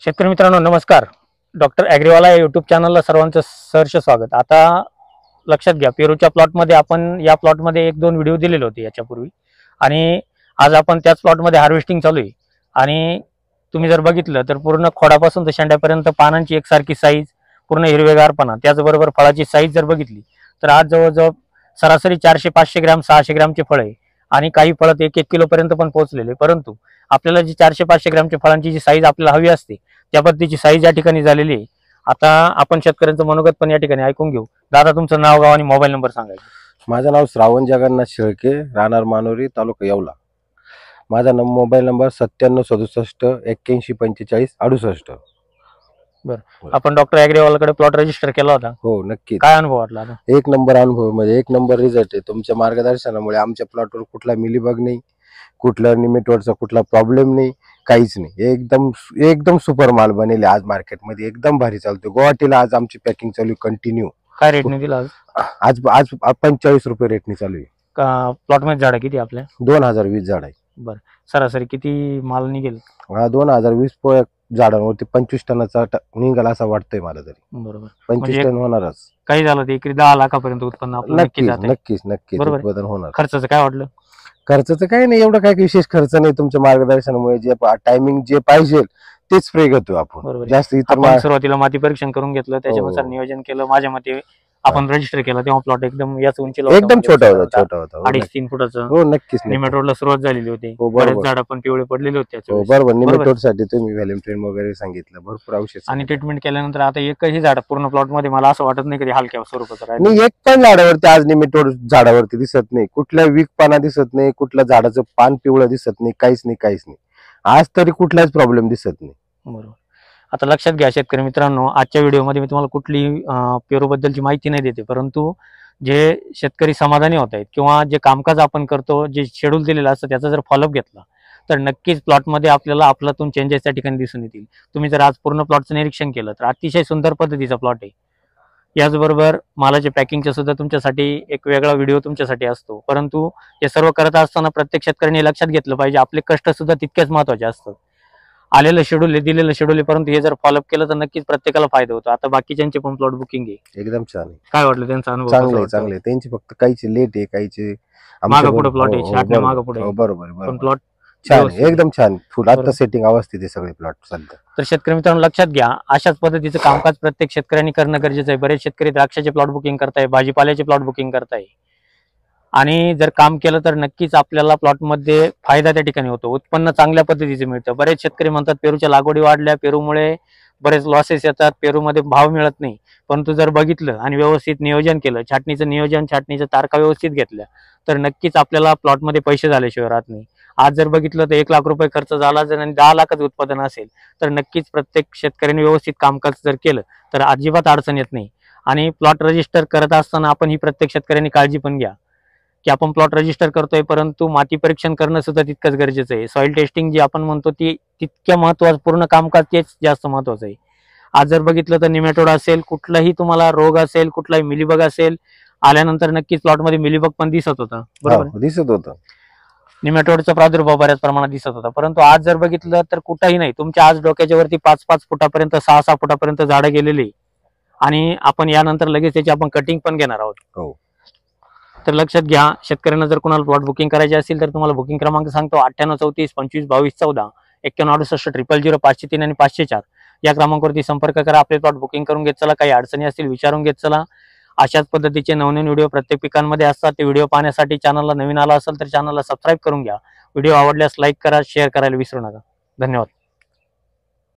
शेतकरी मित्रांनो नमस्कार. डॉक्टर ॲग्रीवाला या यूट्यूब चॅनलला सर्वांचं सहर्ष स्वागत. आता लक्षात घ्या, पेरूच्या प्लॉटमध्ये आपण या प्लॉटमध्ये एक दोन व्हिडिओ दिलेले होते याच्यापूर्वी, आणि आज आपण त्याच प्लॉटमध्ये हार्वेस्टिंग चालू आहे. आणि तुम्ही जर बघितलं तर पूर्ण खोडापासून तर शेंड्यापर्यंत पानांची एकसारखी साईज, पूर्ण हिरवेगारपणा, त्याचबरोबर फळाची साईज जर बघितली तर आज जवळजवळ सरासरी 400-500 ग्रॅम 600 ग्रॅमचे फळ आहे, आणि काही फळं 1-1 किलोपर्यंत पण पोहोचलेले. परंतु आपल्याला जी 400-500 ग्रॅमच्या फळांची जी साईज आपल्याला हवी असते त्या पद्धतीची साईज या ठिकाणी झालेली आहे. आता आपण शेतकऱ्यांचं मनोगत पण या ठिकाणी ऐकून घेऊ. दादा, तुमचं नाव, गाव आणि मोबाईल नंबर सांगायचं. माझं नाव श्रावण जगन्नाथ शेळके, राहणार मानोरी, तालुका येवला. माझा मोबाईल नंबर 9767 81 45 68. बरं, आपण डॉक्टर ॲग्रीवालाकडे प्लॉट रजिस्टर केला होता. हो, नक्की. काय अनुभव वाटला? एक नंबर अनुभव, म्हणजे एक नंबर रिझल्ट आहे. तुमच्या मार्गदर्शनामुळे आमच्या प्लॉटवर कुठला मिलीबग नाही, कुठला निमेटोडचा कुठला प्रॉब्लेम नाही, काहीच नाही. एकदम एकदम सुपर माल बनेल आज मार्केटमध्ये, एकदम भारी चालतो. गुवाहाटीला आज आमची पॅकिंग चालू आहे कंटिन्यू. काय रेटने दिला आज? आज आज 45 रुपये रेटने चालू आहे. प्लॉट मध्ये झाड किती आपल्या? 2020 झाड आहे. बरं, सरासरी किती माल निघेल? 2020 झाडांवरती 25 टनाचा निघाला असं वाटतंय मला तरी. बरोबर, 25 टन होणारच. काही झालं ते एकरी 10 लाखापर्यंत उत्पन्न आपलं नक्कीच नक्कीच उत्पादन होणार. खर्चाचं काय वाटलं? खर्चाचं काही नाही, एवढं काय विशेष खर्च नाही. तुमच्या मार्गदर्शनामुळे जे टायमिंग जे पाहिजे तेच स्प्रे घेतो आपण. जास्त इतर सुरुवातीला माती परीक्षण करून घेतलं, त्याच्यानुसार नियोजन केलं. माझ्या मते आपण रजिस्टर केलं तेव्हा प्लॉट एकदम याच उंचीला एकदम छोटा होता 2.5-3 फुटाचं. हो, नक्कीच. निमेटोडला सुरुवात झालेली होती, बरेच झाड पण पिवळे पडलेले होते. बरोबर, निमेटोडसाठी तुम्ही व्हॅलेंटाईन वगैरे सांगितलं, भरपूर औषध आणि ट्रीटमेंट केल्यानंतर आता एकही झाड पूर्ण प्लॉट मध्ये मला असं वाटत नाही कधी हलक्या स्वरूपाचं राहिलं. नाही, एक पण झाडावरती आज निमेटोड झाडावरती दिसत नाही, कुठला वीक पाना दिसत नाही, कुठल्या झाडाचं पान पिवळं दिसत नाही, काहीच नाही. आज तरी कुठलाच प्रॉब्लेम दिसत नाही. बरोबर. आता लक्षात घ्या शेतकरी मित्रांनो, आजच्या व्हिडिओमध्ये मी तुम्हाला कुठली पेरूबद्दलची माहिती नाही देते, परंतु जे शेतकरी समाधानी होत आहेत किंवा जे कामकाज आपण करतो, जे शेड्यूल दिलेलं असतं त्याचा जर फॉलोअप घेतला तर नक्कीच प्लॉटमध्ये आपल्याला आपल्यातून चेंजेस त्या ठिकाणी दिसून येतील. तुम्ही जर आज पूर्ण प्लॉटचं निरीक्षण केलं तर अतिशय सुंदर पद्धतीचा प्लॉट आहे. याचबरोबर मालाच्या पॅकिंगचा सुद्धा तुमच्यासाठी एक वेगळा व्हिडिओ तुमच्यासाठी असतो. परंतु हे सर्व करत असताना प्रत्येक शेतकऱ्यांनी लक्षात घेतलं पाहिजे, आपले कष्ट सुद्धा तितकेच महत्वाचे असतात. आलेलं शेड्यूल आहे, दिलेलं शेड्यूल आहे, परंतु हे जर फॉलोअप केलं तर नक्कीच प्रत्येकाला फायदा होतो. आता बाकीच्यांचे पण प्लॉट बुकिंग आहे, एकदम छान आहे. काय वाटलं त्यांचा अनुभव? चांगले. त्यांची फक्त काहीचे लेट आहे, काहीचे मागं पुढे प्लॉट आहे, मागं पुढे. बरोबर, पण प्लॉट छान, एकदम छान. फुल आता सेटिंग अवस्थेत आहे सगळे प्लॉट सध्या. तर शेतकरी मित्रांनो लक्षात घ्या, अशाच पद्धतीचं कामकाज प्रत्येक शेतकऱ्यांनी करणं गरजेचं आहे. बरेच शेतकरी द्राक्षाचे प्लॉट बुकिंग करताय, भाजीपाल्याचे प्लॉट बुकिंग करताय, आणि जर काम केलं तर नक्कीच आपल्याला प्लॉटमध्ये फायदा त्या ठिकाणी होतो, उत्पन्न चांगल्या पद्धतीचं मिळतं. बरेच शेतकरी म्हणतात पेरूच्या लागवडी वाढल्या, पेरूमुळे बरेच लॉसेस येतात, पेरूमध्ये भाव मिळत नाही. परंतु जर बघितलं आणि व्यवस्थित नियोजन केलं, छाटणीचं नियोजन, छाटणीच्या तारखा व्यवस्थित घेतल्या तर नक्कीच आपल्याला प्लॉटमध्ये पैसे झाल्याशिवाय राहत नाही. आज जर बघितलं तर 1 लाख रुपये खर्च झाला जर आणि 10 लाखाचं उत्पादन असेल तर नक्कीच प्रत्येक शेतकऱ्यांनी व्यवस्थित कामकाज जर केलं तर अजिबात अडचण येत नाही. आणि प्लॉट रजिस्टर करत असताना आपण ही प्रत्येक शेतकऱ्यांनी काळजी पण घ्या की आपण प्लॉट रजिस्टर करतोय, परंतु माती परीक्षण करणं सुद्धा तितकंच गरजेचं आहे. सॉइल टेस्टिंग जी आपण म्हणतो ती तितक्या महत्वाचं, पूर्ण कामकाज तेच जास्त महत्वाचं आहे. आज जर बघितलं तर निमेटोड असेल, कुठलाही तुम्हाला रोग असेल, कुठलाही मिलीबग असेल, आल्यानंतर नक्कीच प्लॉटमध्ये मिलीबग पण दिसत होतं. बरोबर, दिसत होतं. निमेटोडचा प्रादुर्भाव बऱ्याच प्रमाणात दिसत होता. परंतु आज जर बघितलं तर कुठंही नाही. तुमच्या आज डोक्याच्या वरती 5-5 फुटापर्यंत, 6-6 फुटापर्यंत झाडं गेलेली, आणि आपण यानंतर लगेच त्याची आपण कटिंग पण घेणार आहोत. हो. तर लक्षात घ्या, शेतकऱ्यांना जर कोणाला प्लॉट बुकिंग करायचे असेल तर तुम्हाला बुकिंग क्रमांक सांगतो: 9834 25 22 14 91 68 000 503 आणि 504 या क्रमांकावरती संपर्क करा. आपले प्लॉट बुकिंग करून घेत चला. काही अडचणी असतील विचारून घेत चला. अशाच पद्धतीचे नवनवीन व्हिडिओ प्रत्येक पिकांमध्ये असतात. ते व्हिडिओ पाहण्यासाठी चॅनलला नवीन आला असेल तर चॅनलला सबस्क्राईब करून घ्या. व्हिडिओ आवडल्यास लाईक करा, शेअर करायला विसरू नका. धन्यवाद.